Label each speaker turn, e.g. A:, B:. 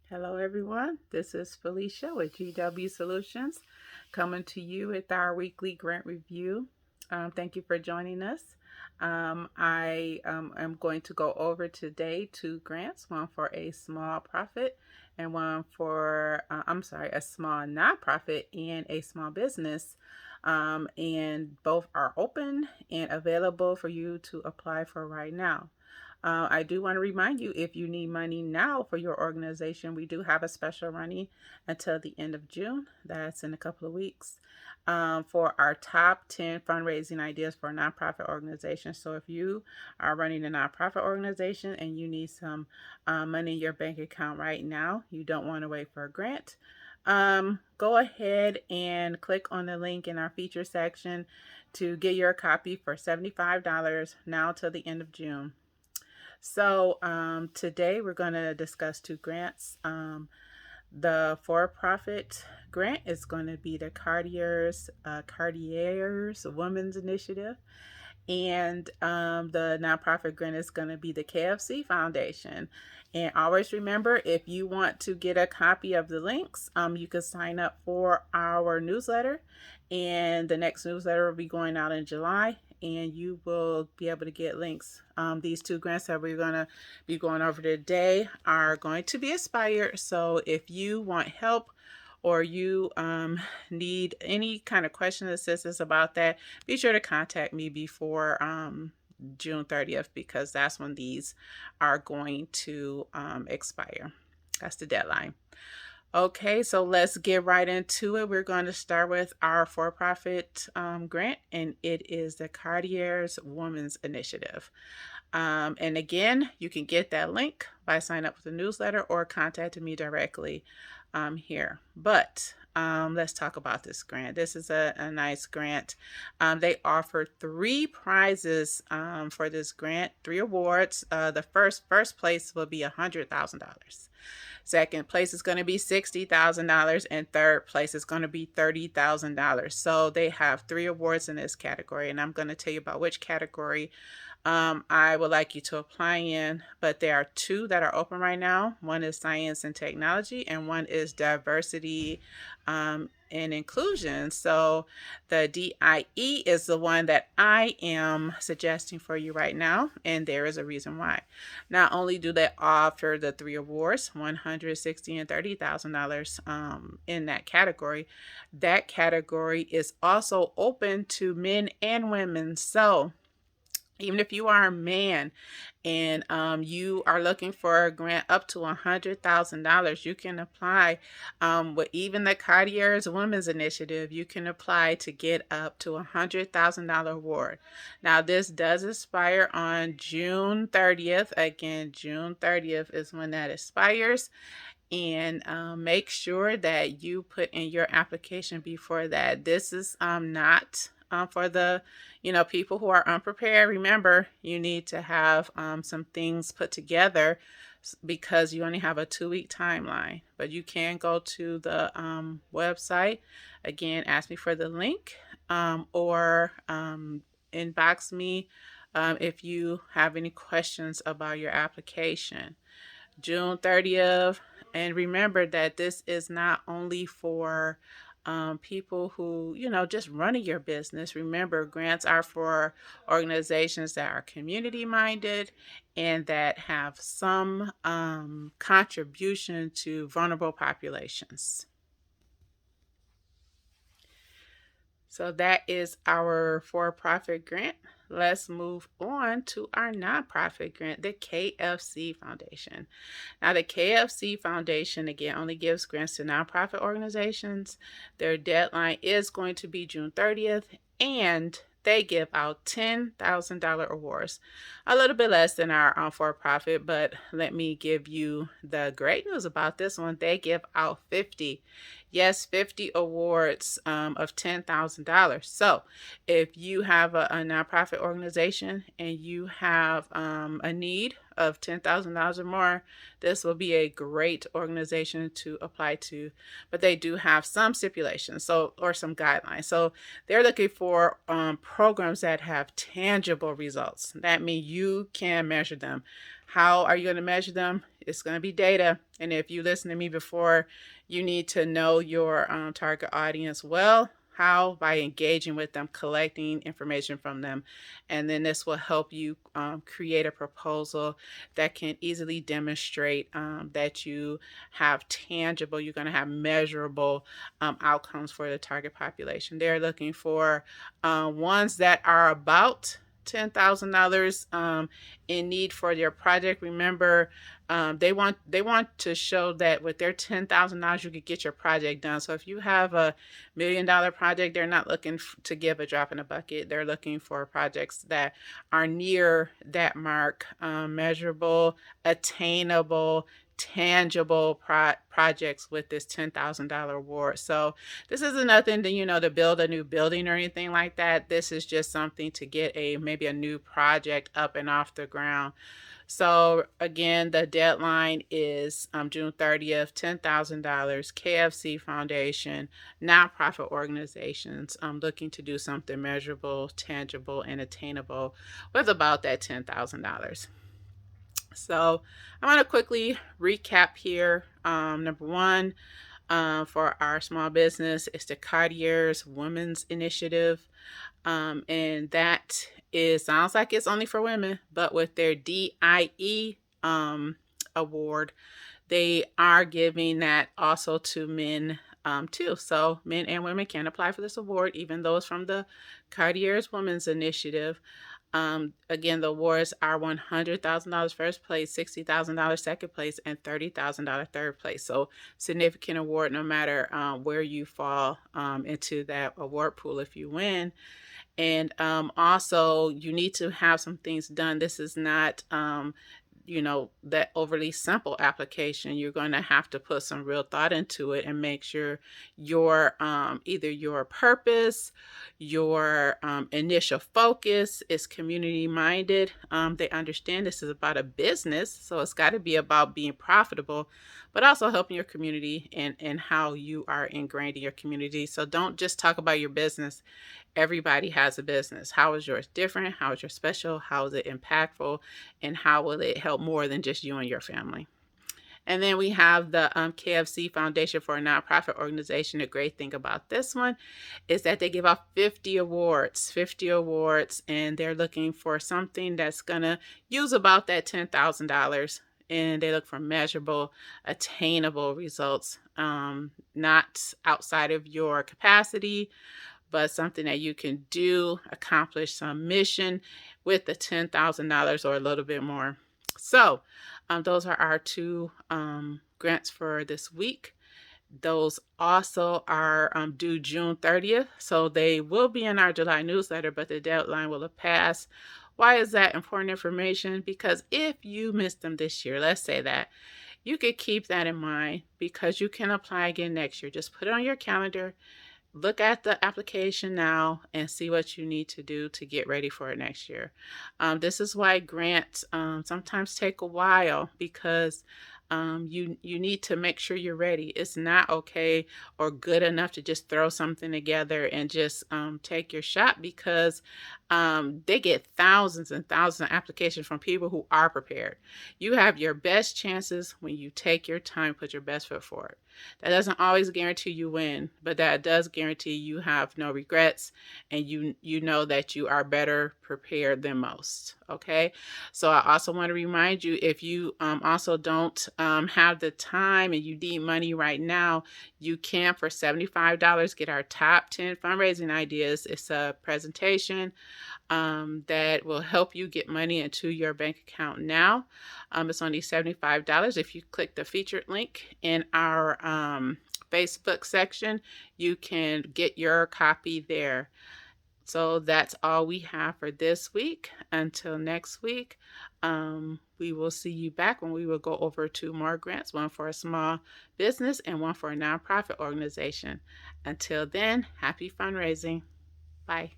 A: Hello, everyone. This is Felicia with GW Solutions coming to you with our weekly grant review. Thank you for joining us. I am going to go over today two grants, one for a small profit and one for, a small nonprofit and a small business. And both are open and available for you to apply for right now. I do want to remind you, if you need money now for your organization, we do have a special running until the end of June. That's in a couple of weeks. For our top 10 fundraising ideas for nonprofit organizations. So if you are running a nonprofit organization and you need some money in your bank account right now, you don't want to wait for a grant. Go ahead and click on the link in our feature section to get your copy for $75 now till the end of June. So today we're going to discuss two grants. The for-profit grant is going to be the Cartier's Women's Initiative. And the nonprofit grant is going to be the KFC Foundation. And always remember, if you want to get a copy of the links, you can sign up for our newsletter. And the next newsletter will be going out in July. And you will be able to get links. These two grants that we're going to be going over today are going to be expired. So if you want help or you need any kind of question or assistance about that, be sure to contact me before June 30th, because that's when these are going to expire. That's the deadline. Okay, so let's get right into it. We're going to start with our for-profit grant, and it is the Cartier's Women's Initiative. And again, you can get that link by signing up with the newsletter or contacting me directly here. But let's talk about this grant. This is a nice grant. They offer three prizes for this grant, three awards. The first place will be $100,000. Second place is going to be $60,000, and third place is going to be $30,000. So they have three awards in this category, and I'm going to tell you about which category I would like you to apply in. But there are two that are open right now. One is science and technology, and one is diversity and inclusion. So the DIE is the one that I am suggesting for you right now, and there is a reason why. Not only do they offer the three awards, $160,000 and $30,000 in that category is also open to men and women. So even if you are a man and you are looking for a grant up to $100,000, you can apply with even the Cartier's Women's Initiative. You can apply to get up to $100,000 award. Now, this does expire on June 30th. Again, June 30th is when that expires. And make sure that you put in your application before that. This is not for the people who are unprepared. Remember, you need to have some things put together because you only have a 2-week timeline. But you can go to the website. Again, ask me for the link or inbox me if you have any questions about your application. June 30th. And remember that this is not only for people who, just running your business. Remember, grants are for organizations that are community minded and that have some contribution to vulnerable populations. So that is our for-profit grant. Let's move on to our nonprofit grant, the KFC Foundation. Now, the KFC Foundation, again, only gives grants to nonprofit organizations. Their deadline is going to be June 30th, and they give out $10,000 awards. A little bit less than our for-profit, but let me give you the great news about this one. They give out 50 awards of $10,000. So if you have a nonprofit organization and you have a need of $10,000 or more, this will be a great organization to apply to. But they do have some stipulations, or some guidelines. So they're looking for programs that have tangible results. That means you can measure them. How are you going to measure them? It's going to be data. And if you listen to me before, you need to know your target audience well. How? By engaging with them, collecting information from them. And then this will help you create a proposal that can easily demonstrate that you have tangible, you're going to have measurable outcomes for the target population. They're looking for ones that are about $10,000 in need for their project. Remember, they want to show that with their $10,000 you could get your project done. So if you have $1 million project, they're not looking to give a drop in a bucket. They're looking for projects that are near that mark, measurable, attainable, tangible projects with this $10,000 award. So this isn't nothing to build a new building or anything like that. This is just something to get maybe a new project up and off the ground. So again, the deadline is June 30th, $10,000, KFC Foundation, nonprofit organizations looking to do something measurable, tangible, and attainable with about that $10,000. So I'm going to quickly recap here. Number one, for our small business, it's the Cartier's Women's Initiative. And that sounds like it's only for women, but with their DIE award, they are giving that also to men too. So men and women can apply for this award, even though it's from the Cartier's Women's Initiative. Again, the awards are $100,000 first place, $60,000 second place, and $30,000 third place. So significant award no matter where you fall into that award pool if you win. And also you need to have some things done. This is not that overly simple application. You're going to have to put some real thought into it and make sure your either your purpose, your initial focus is community minded. They understand this is about a business, so it's got to be about being profitable, but also helping your community and how you are ingrained in your community. So don't just talk about your business. Everybody has a business. How is yours different? How is yours special? How is it impactful? And how will it help more than just you and your family? And then we have the KFC Foundation for a Nonprofit Organization. The great thing about this one is that they give out 50 awards, and they're looking for something that's going to use about that $10,000. And they look for measurable, attainable results, not outside of your capacity, but something that you can do, accomplish some mission with the $10,000 or a little bit more. So those are our two grants for this week. Those also are due June 30th. So they will be in our July newsletter, but the deadline will have passed. Why is that important information? Because if you missed them this year, let's say that, you could keep that in mind because you can apply again next year. Just put it on your calendar. Look at the application now and see what you need to do to get ready for it next year. This is why grants sometimes take a while, because you need to make sure you're ready. It's not okay or good enough to just throw something together and just take your shot, because they get thousands and thousands of applications from people who are prepared. You have your best chances when you take your time, put your best foot forward. That doesn't always guarantee you win, but that does guarantee you have no regrets, and you know that you are better prepared than most. Okay, so I also want to remind you, if you also don't have the time and you need money right now, you can, for $75, get our top 10 fundraising ideas. It's a presentation that will help you get money into your bank account now. It's only $75. If you click the featured link in our Facebook section, you can get your copy there. So that's all we have for this week. Until next week, we will see you back when we will go over 2 more grants, one for a small business and one for a nonprofit organization. Until then, happy fundraising. Bye.